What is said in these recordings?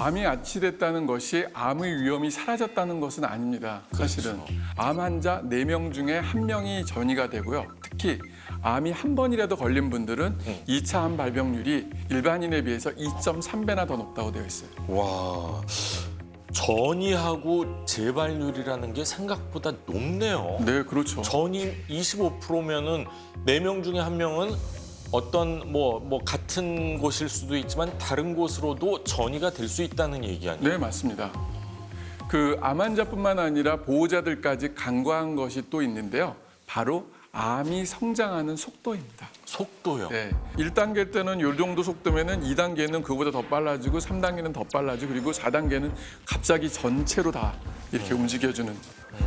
암이 완치됐다는 것이 암의 위험이 사라졌다는 것은 아닙니다. 사실은 그렇죠. 암 환자 4명 중에 1명이 전이가 되고요. 특히 암이 한 번이라도 걸린 분들은 2차 암 발병률이 일반인에 비해서 2.3배나 더 높다고 되어 있어요. 와, 전이하고 재발률이라는 게 생각보다 높네요. 네, 그렇죠. 전이 25%면은 4명 중에 1명은 어떤 뭐 같은 곳일 수도 있지만 다른 곳으로도 전이가 될 수 있다는 얘기 아니에요? 네, 맞습니다. 그 암 환자뿐만 아니라 보호자들까지 간과한 것이 또 있는데요. 바로 암이 성장하는 속도입니다. 속도요. 네. 1단계 때는 이 정도 속도면은 2단계는 그보다 더 빨라지고 3단계는 더 빨라지고 그리고 4단계는 갑자기 전체로 다 이렇게 움직여주는.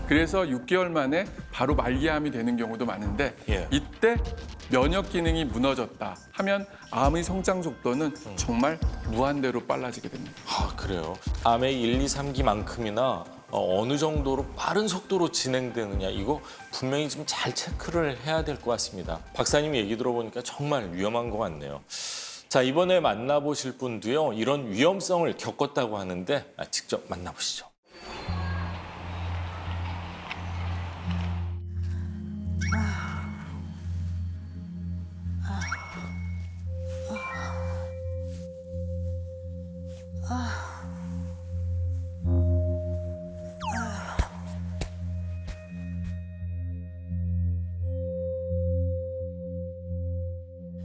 그래서 6개월 만에 바로 말기암이 되는 경우도 많은데 예. 이때 면역 기능이 무너졌다 하면 암의 성장 속도는 정말 무한대로 빨라지게 됩니다. 아, 그래요? 암의 1, 2, 3기만큼이나 어느 정도로 빠른 속도로 진행되느냐 이거 분명히 좀 잘 체크를 해야 될 것 같습니다. 박사님 얘기 들어보니까 정말 위험한 것 같네요. 자, 이번에 만나보실 분도요 이런 위험성을 겪었다고 하는데 직접 만나보시죠.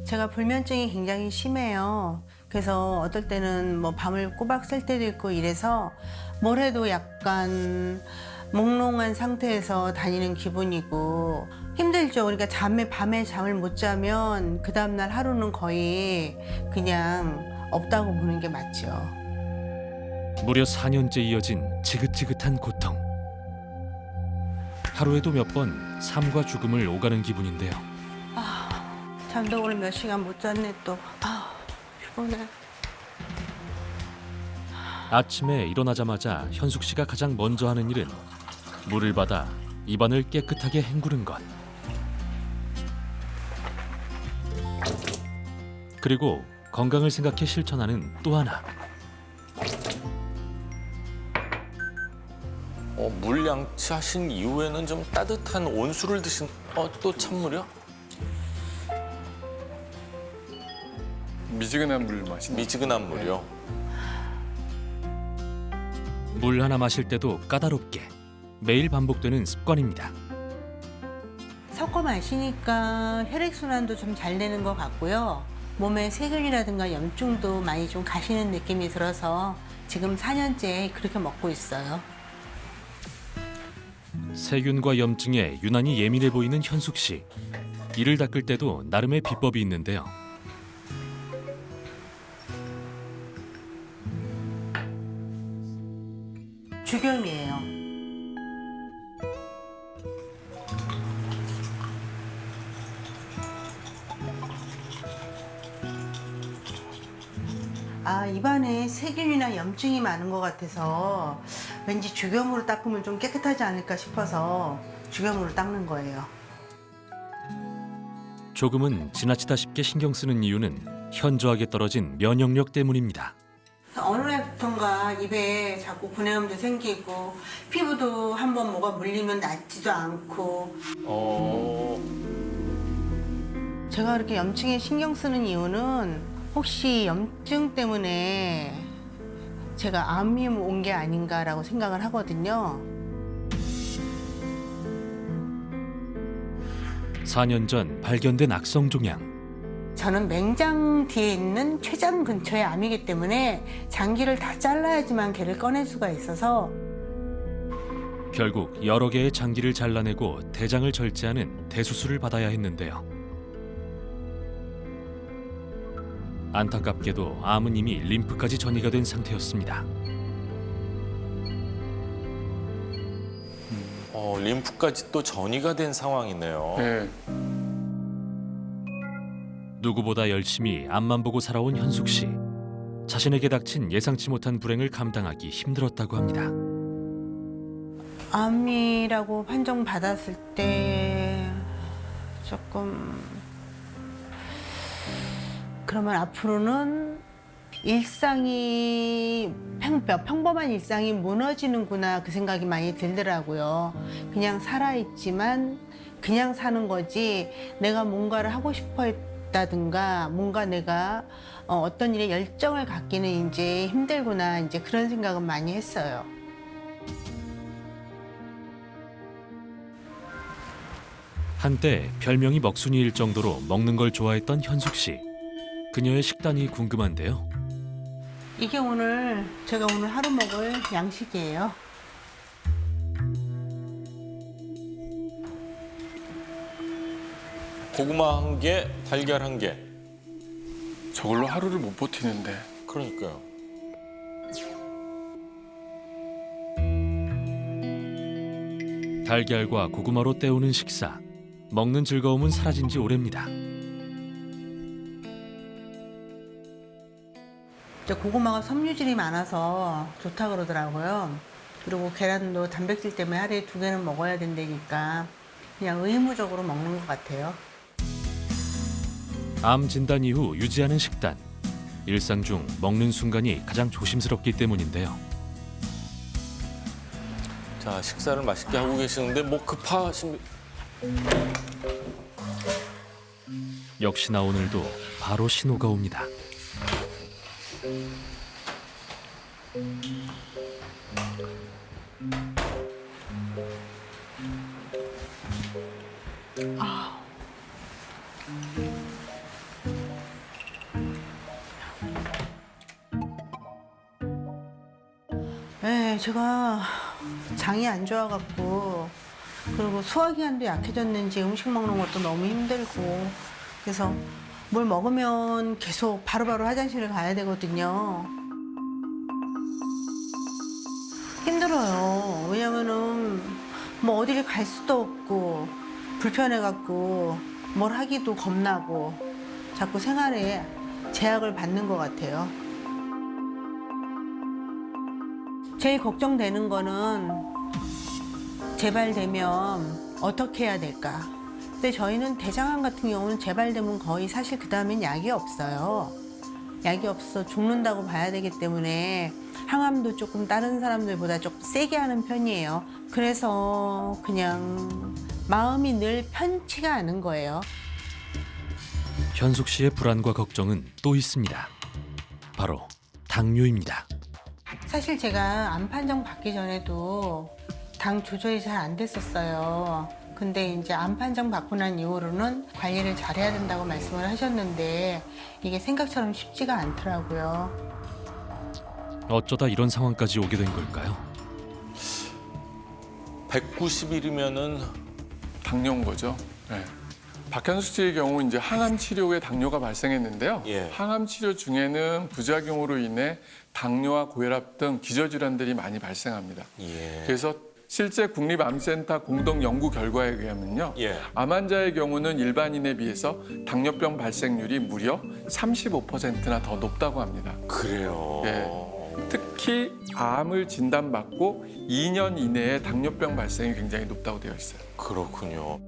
제가 불면증이 굉장히 심해요. 그래서 어떨 때는 뭐 밤을 꼬박 샐 때도 있고 이래서 뭘 해도 약간 몽롱한 상태에서 다니는 기분이고 힘들죠. 그러니까 밤에 잠을 못 자면 그 다음날 하루는 거의 그냥 없다고 보는 게 맞죠. 무려 4년째 이어진 지긋지긋한 고통. 하루에도 몇 번 삶과 죽음을 오가는 기분인데요. 잠도 오늘 몇 시간 못 잤네 또. 피곤해. 아침에 일어나자마자 현숙 씨가 가장 먼저 하는 일은 물을 받아 입안을 깨끗하게 헹구는 것. 그리고 건강을 생각해 실천하는 또 하나. 물 양치하신 이후에는 좀 따뜻한 온수를 드신 또 찬물이요? 미지근한 물 마십니다. 미지근한 물이요? 물 하나 마실 때도 까다롭게 매일 반복되는 습관입니다. 섞어 마시니까 혈액순환도 좀 잘 되는 것 같고요. 몸에 세균이라든가 염증도 많이 좀 가시는 느낌이 들어서 지금 4년째 그렇게 먹고 있어요. 세균과 염증에 유난히 예민해 보이는 현숙 씨. 이를 닦을 때도 나름의 비법이 있는데요. 죽염이에요. 입안에 세균이나 염증이 많은 것 같아서 왠지 죽염으로 닦으면 좀 깨끗하지 않을까 싶어서 죽염으로 닦는 거예요. 조금은 지나치다 싶게 신경 쓰는 이유는 현저하게 떨어진 면역력 때문입니다. 어느 날부턴가 입에 자꾸 구내염도 생기고 피부도 한번 뭐가 물리면 낫지도 않고 제가 그렇게 염증에 신경 쓰는 이유는 혹시 염증 때문에 제가 암이 온 게 아닌가라고 생각을 하거든요. 4년 전 발견된 악성 종양. 저는 맹장 뒤에 있는 췌장 근처에 암이기 때문에 장기를 다 잘라야지만 걔를 꺼낼 수가 있어서 결국 여러 개의 장기를 잘라내고 대장을 절제하는 대수술을 받아야 했는데요. 안타깝게도 암은 이미 림프까지 전이가 된 상태였습니다. 림프까지 또 전이가 된 상황이네요. 네. 누구보다 열심히 앞만 보고 살아온 현숙 씨. 자신에게 닥친 예상치 못한 불행을 감당하기 힘들었다고 합니다. 암이라고 판정받았을 때 조금 그러면 앞으로는 일상이 그냥 평범한 일상이 무너지는구나 그 생각이 많이 들더라고요. 그냥 살아있지만 그냥 사는 거지 내가 뭔가를 하고 싶어 했다든가 뭔가 내가 어떤 일에 열정을 갖기는 이제 힘들구나 이제 그런 생각은 많이 했어요. 한때 별명이 먹순이일 정도로 먹는 걸 좋아했던 현숙 씨. 그녀의 식단이 궁금한데요. 이게 제가 오늘 하루 먹을 양식이에요. 고구마 1개, 달걀 1개. 저걸로 하루를 못 버티는데. 그러니까요. 달걀과 고구마로 때우는 식사. 먹는 즐거움은 사라진 지 오래입니다. 이제 고구마가 섬유질이 많아서 좋다 그러더라고요. 그리고 계란도 단백질 때문에 하루에 2개는 먹어야 된다니까 그냥 의무적으로 먹는 것 같아요. 암 진단 이후 유지하는 식단. 일상 중 먹는 순간이 가장 조심스럽기 때문인데요. 자, 식사를 맛있게 하고 계시는데 뭐 급하신 역시나 오늘도 바로 신호가 옵니다. 네, 제가 장이 안 좋아갖고 그리고 소화기관도 약해졌는지 음식 먹는 것도 너무 힘들고 그래서 뭘 먹으면 계속 바로바로 화장실을 가야 되거든요. 힘들어요. 왜냐면은 뭐 어디를 갈 수도 없고 불편해갖고 뭘 하기도 겁나고 자꾸 생활에 제약을 받는 것 같아요. 제일 걱정되는 거는 재발되면 어떻게 해야 될까? 근데 저희는 대장암 같은 경우는 재발되면 거의 사실 그 다음엔 약이 없어요. 약이 없어 죽는다고 봐야 되기 때문에 항암도 조금 다른 사람들보다 조금 세게 하는 편이에요. 그래서 그냥 마음이 늘 편치가 않은 거예요. 현숙 씨의 불안과 걱정은 또 있습니다. 바로 당뇨입니다. 사실 제가 암 판정 받기 전에도 당 조절이 잘 안 됐었어요. 근데 이제 암 판정 받고 난 이후로는 관리를 잘해야 된다고 말씀을 하셨는데 이게 생각처럼 쉽지가 않더라고요. 어쩌다 이런 상황까지 오게 된 걸까요? 190일이면은 당뇨인 거죠. 네. 박현숙 씨의 경우 이제 항암 치료에 당뇨가 발생했는데요. 예. 항암 치료 중에는 부작용으로 인해 당뇨와 고혈압 등 기저질환들이 많이 발생합니다. 예. 그래서 실제 국립암센터 공동 연구 결과에 의하면요. 예. 암 환자의 경우는 일반인에 비해서 당뇨병 발생률이 무려 35%나 더 높다고 합니다. 그래요. 예. 특히 암을 진단받고 2년 이내에 당뇨병 발생이 굉장히 높다고 되어 있어요. 그렇군요.